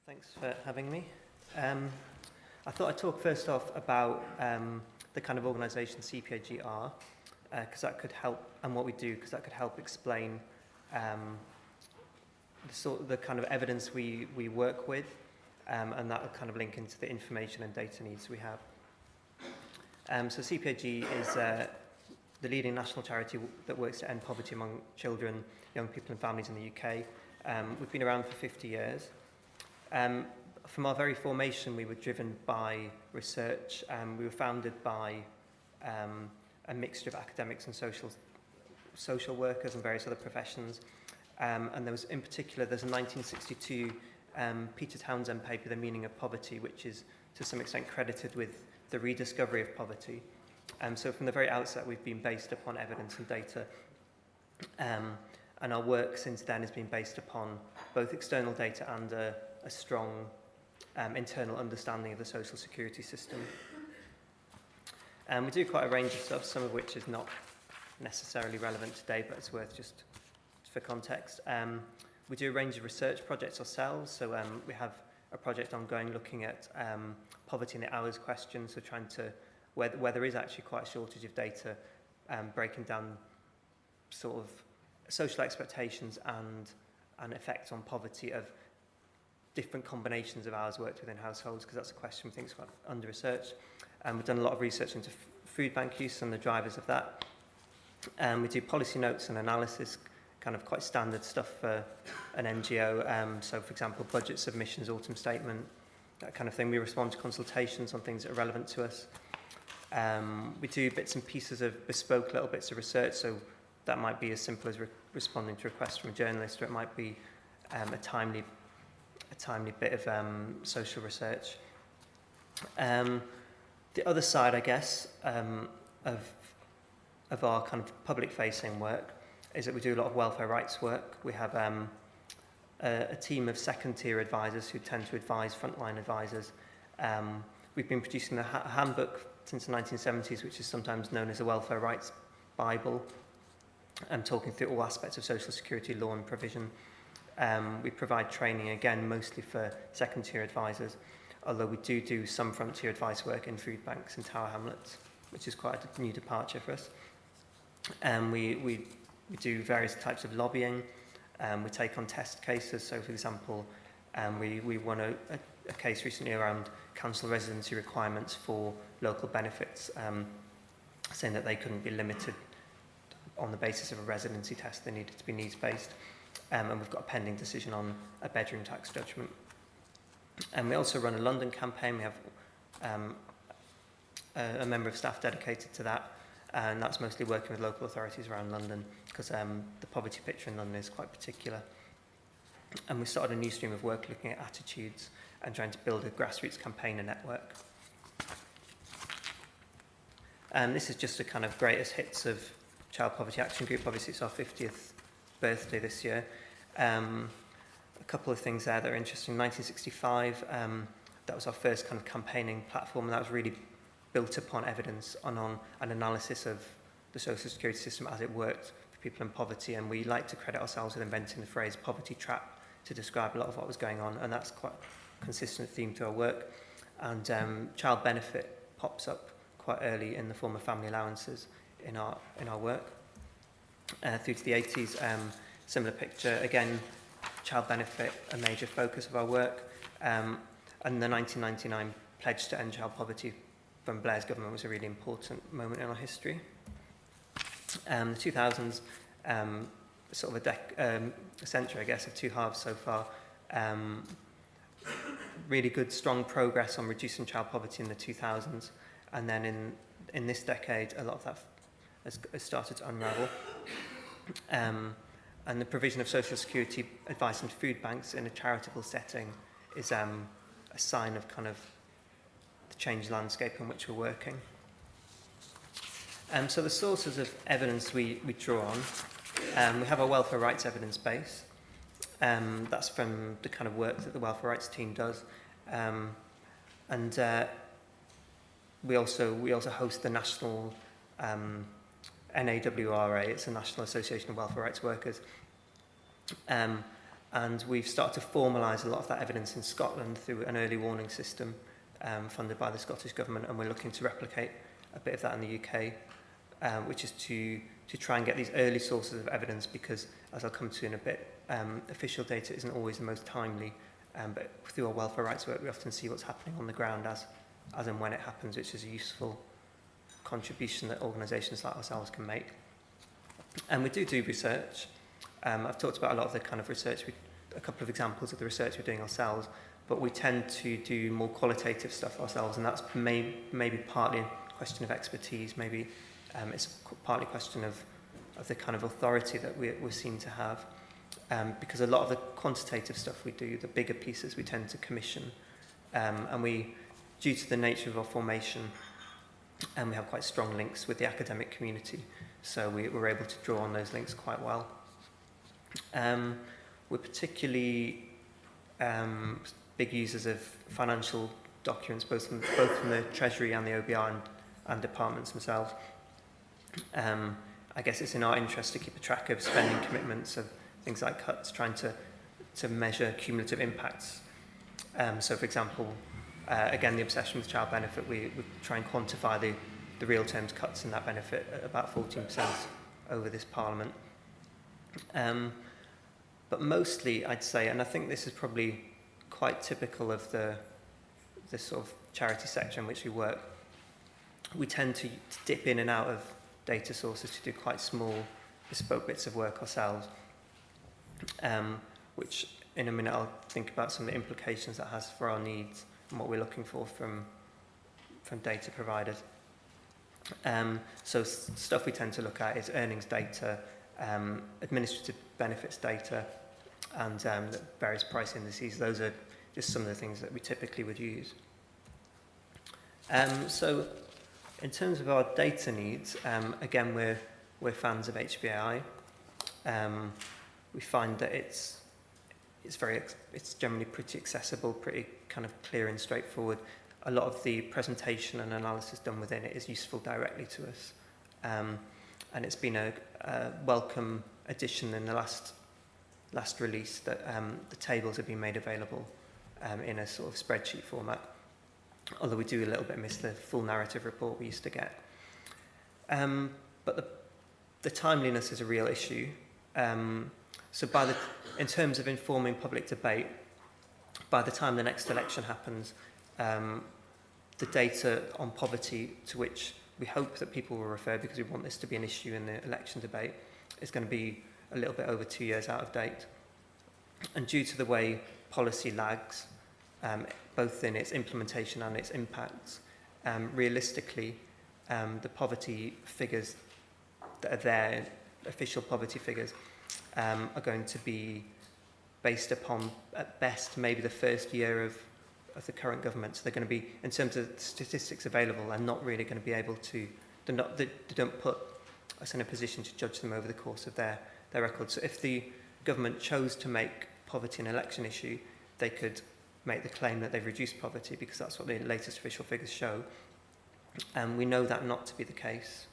Thanks for having me. I thought I'd talk first off about the kind of organisation CPAG are, because that could help, and what we do, because that could help explain the kind of evidence we work with, and that will kind of link into the information and data needs we have. So CPAG is the leading national charity that works to end poverty among children, young people and families in the UK. We've been around for 50 years. From our very formation, we were driven by research. We were founded by a mixture of academics and social workers and various other professions. And there was, in particular, there's a 1962 Peter Townsend paper, The Meaning of Poverty, which is to some extent credited with the rediscovery of poverty. So from the very outset, we've been based upon evidence and data. And our work since then has been based upon both external data and a strong internal understanding of the social security system. We do quite a range of stuff, some of which is not necessarily relevant today, but it's worth just for context. We do a range of research projects ourselves, so we have a project ongoing looking at poverty in the hours question, so trying to, where there is actually quite a shortage of data, breaking down sort of social expectations and effects on poverty of different combinations of hours worked within households, because that's a question we think is quite under-researched. We've done a lot of research into food bank use and the drivers of that. We do policy notes and analysis, kind of quite standard stuff for an NGO. So, for example, budget submissions, autumn statement, that kind of thing. We respond to consultations on things that are relevant to us. We do bits and pieces of bespoke little bits of research, so that might be as simple as responding to requests from a journalist, or it might be a timely bit of social research. The other side, I guess, of our kind of public-facing work is that we do a lot of welfare rights work. We have a team of second-tier advisors who tend to advise frontline advisors. We've been producing a handbook since the 1970s, which is sometimes known as a welfare rights Bible, and talking through all aspects of social security law and provision. We provide training, again, mostly for second-tier advisors, although we do some frontier advice work in food banks and Tower Hamlets, which is quite a new departure for us. We do various types of lobbying. We take on test cases. So, for example, we won a case recently around council residency requirements for local benefits, saying that they couldn't be limited on the basis of a residency test. They needed to be needs-based. And we've got a pending decision on a bedroom tax judgment. And we also run a London campaign. We have a member of staff dedicated to that, and that's mostly working with local authorities around London, because the poverty picture in London is quite particular. And we started a new stream of work looking at attitudes and trying to build a grassroots campaigner network. And this is just a kind of greatest hits of Child Poverty Action Group. Obviously, it's our 50th birthday this year. A couple of things there that are interesting. 1965, that was our first kind of campaigning platform, and that was really built upon evidence on an analysis of the social security system as it worked for people in poverty. And we like to credit ourselves with inventing the phrase poverty trap to describe a lot of what was going on, and that's quite a consistent theme to our work. And child benefit pops up quite early in the form of family allowances in our work. Through to the 80s, similar picture. Again, child benefit, a major focus of our work. And the 1999 pledge to end child poverty from Blair's government was a really important moment in our history. The 2000s, sort of a century, I guess, of two halves so far. Really good, strong progress on reducing child poverty in the 2000s. And then in this decade, a lot of that has started to unravel. And the provision of social security advice and food banks in a charitable setting is a sign of kind of the changed landscape in which we're working. So the sources of evidence we draw on, we have our welfare rights evidence base. That's from the kind of work that the welfare rights team does. And we also host the national NAWRA, it's the National Association of Welfare Rights Workers. And And we've started to formalise a lot of that evidence in Scotland through an early warning system funded by the Scottish Government, and we're looking to replicate a bit of that in the UK, which is to try and get these early sources of evidence, because, as I'll come to in a bit, official data isn't always the most timely, but through our welfare rights work we often see what's happening on the ground as and when it happens, which is a useful contribution that organisations like ourselves can make. And we do research. I've talked about a lot of the kind of research, a couple of examples of the research we're doing ourselves, but we tend to do more qualitative stuff ourselves, and that's maybe partly a question of expertise, maybe it's partly a question of the kind of authority that we're seen to have, because a lot of the quantitative stuff we do, the bigger pieces, we tend to commission, and we, due to the nature of our formation, and we have quite strong links with the academic community, so we're able to draw on those links quite well. We're particularly big users of financial documents, both from the Treasury and the OBR and departments themselves. I guess it's in our interest to keep a track of spending commitments of things like cuts, trying to measure cumulative impacts. So, for example, again, the obsession with child benefit, we try and quantify the real terms cuts in that benefit at about 14% over this Parliament. But mostly, I'd say, and I think this is probably quite typical of the sort of charity sector in which we work, we tend to dip in and out of data sources to do quite small, bespoke bits of work ourselves, which in a minute I'll think about some of the implications that has for our needs and what we're looking for from data providers. So stuff we tend to look at is earnings data, administrative benefits data, and the various price indices. Those are just some of the things that we typically would use. So in terms of our data needs, again, we're fans of HBAI. We find that it's generally pretty accessible, pretty kind of clear and straightforward. A lot of the presentation and analysis done within it is useful directly to us, and it's been a welcome addition in the last release that the tables have been made available in a sort of spreadsheet format, although we do a little bit miss the full narrative report we used to get. But the timeliness is a real issue. So in terms of informing public debate, by the time the next election happens, the data on poverty, to which we hope that people will refer because we want this to be an issue in the election debate, is going to be a little bit over 2 years out of date. And due to the way policy lags, both in its implementation and its impacts, realistically, the poverty figures that are there, official poverty figures, are going to be based upon, at best, maybe the first year of the current government. So they're going to be, in terms of statistics available, they're not really going to be able to, they don't put us in a position to judge them over the course of their record. So if the government chose to make poverty an election issue, they could make the claim that they've reduced poverty because that's what the latest official figures show. And we know that not to be the case,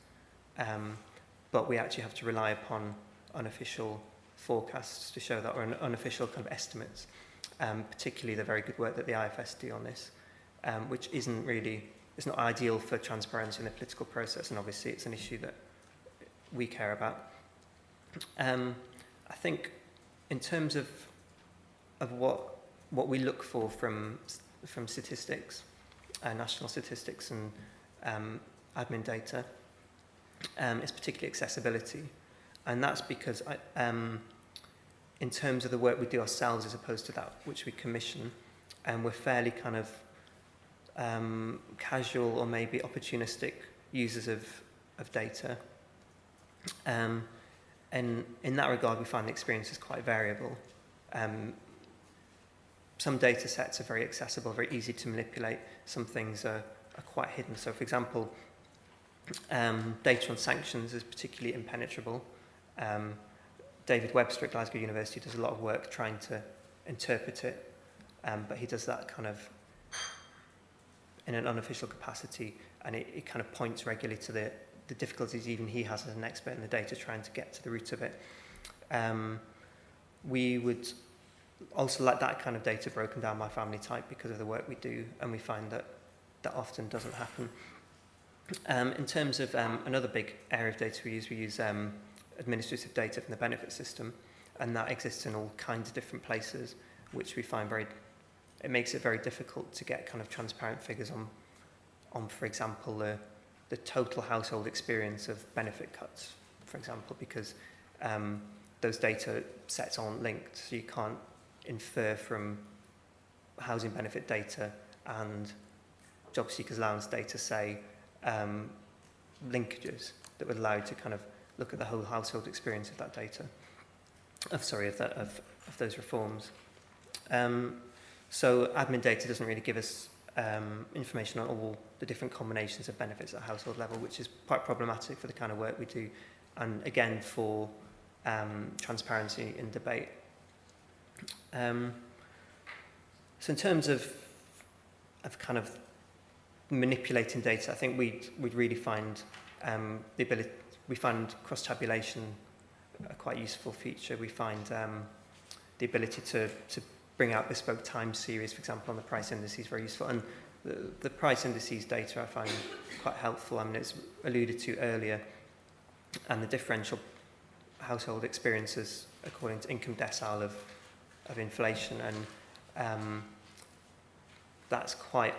but we actually have to rely upon unofficial forecasts to show that, or unofficial kind of estimates, particularly the very good work that the IFS do on this, which it's not ideal for transparency in the political process, and obviously it's an issue that we care about. I think in terms of what we look for from statistics, national statistics and admin data, is particularly accessibility. And that's because in terms of the work we do ourselves as opposed to that which we commission, we're fairly kind of casual or maybe opportunistic users of data. And in that regard, we find the experience is quite variable. Some data sets are very accessible, very easy to manipulate. Some things are quite hidden. So, for example, data on sanctions is particularly impenetrable. David Webster at Glasgow University does a lot of work trying to interpret it, but he does that kind of in an unofficial capacity, and it kind of points regularly to the difficulties even he has as an expert in the data trying to get to the root of it. We would also like that kind of data broken down by family type because of the work we do, and we find that that often doesn't happen. In terms of another big area of data we use administrative data from the benefit system, and that exists in all kinds of different places, which we find it makes it very difficult to get kind of transparent figures on for example, the total household experience of benefit cuts, for example, because those data sets aren't linked, so you can't infer from housing benefit data and job seekers allowance data, say, linkages that would allow you to kind of look at the whole household experience of that data, of those reforms. So admin data doesn't really give us information on all the different combinations of benefits at household level, which is quite problematic for the kind of work we do, and again for transparency in debate. So in terms of kind of manipulating data, I think we'd really find we find cross-tabulation a quite useful feature. We find the ability to bring out bespoke time series, for example, on the price indices, very useful. And the price indices data I find quite helpful. I mean, it's alluded to earlier, and the differential household experiences according to income decile of inflation, and that's quite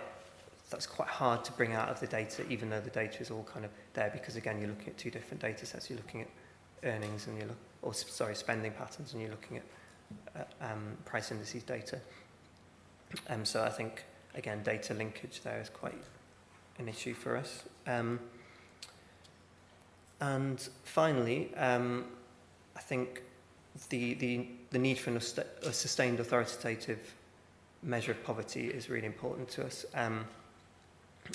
hard to bring out of the data, even though the data is all kind of there, because again you're looking at two different data sets. You're looking at earnings and spending patterns, and you're looking at price indices data. So I think again data linkage there is quite an issue for us. And finally, I think the need for a sustained authoritative measure of poverty is really important to us.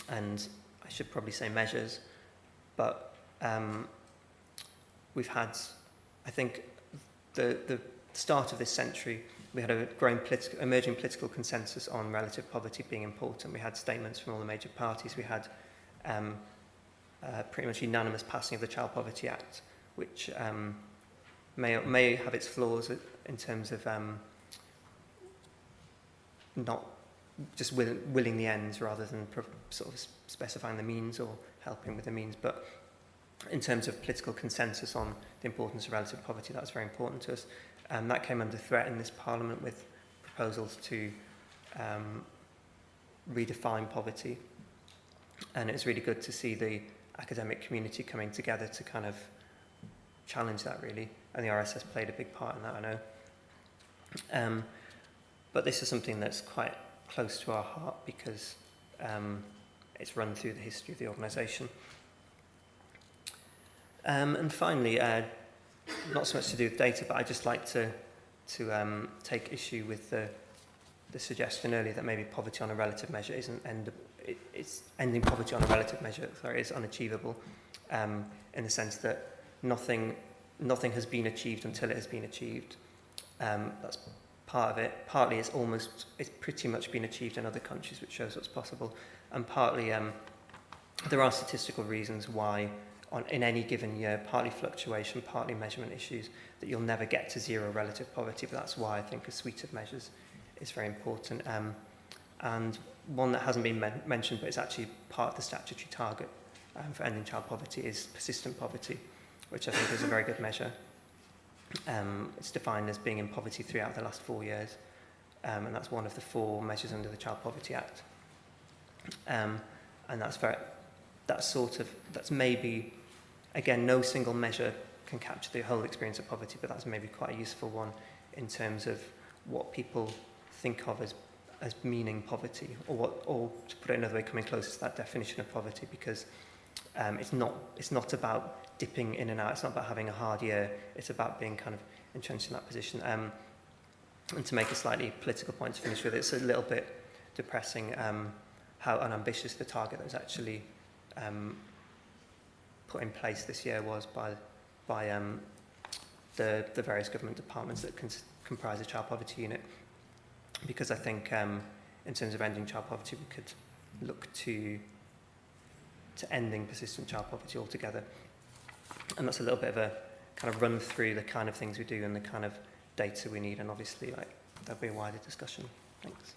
And I should probably say measures, but we've had, I think, the start of this century, we had a growing emerging political consensus on relative poverty being important. We had statements from all the major parties. We had pretty much unanimous passing of the Child Poverty Act, which may have its flaws in terms of not just willing the ends rather than sort of specifying the means or helping with the means. But in terms of political consensus on the importance of relative poverty, that's very important to us. That came under threat in this Parliament with proposals to redefine poverty. And it's really good to see the academic community coming together to kind of challenge that, really. And the RSS played a big part in that, I know. But this is something that's quite close to our heart because it's run through the history of the organisation. And finally, not so much to do with data, but I'd just like to take issue with the suggestion earlier that maybe poverty on a relative measure it's ending poverty on a relative measure, is unachievable, in the sense that nothing has been achieved until it has been achieved. That's part of it. Partly it's pretty much been achieved in other countries, which shows what's possible, and partly there are statistical reasons why in any given year, partly fluctuation, partly measurement issues, that you'll never get to zero relative poverty, but that's why I think a suite of measures is very important. And one that hasn't been mentioned, but it's actually part of the statutory target for ending child poverty, is persistent poverty, which I think is a very good measure. It's defined as being in poverty throughout the last 4 years, and that's one of the 4 measures under the Child Poverty Act. And that's maybe, again, no single measure can capture the whole experience of poverty, but that's maybe quite a useful one in terms of what people think of as meaning poverty, or to put it another way, coming closer to that definition of poverty, because it's not about dipping in and out. It's not about having a hard year. It's about being kind of entrenched in that position. And to make a slightly political point to finish with, it's a little bit depressing how unambitious the target that was actually put in place this year was by the various government departments that comprise the Child Poverty Unit. Because I think in terms of ending child poverty, we could look to ending persistent child poverty altogether. And that's a little bit of a kind of run through the kind of things we do and the kind of data we need. And obviously, like, there'll be a wider discussion. Thanks.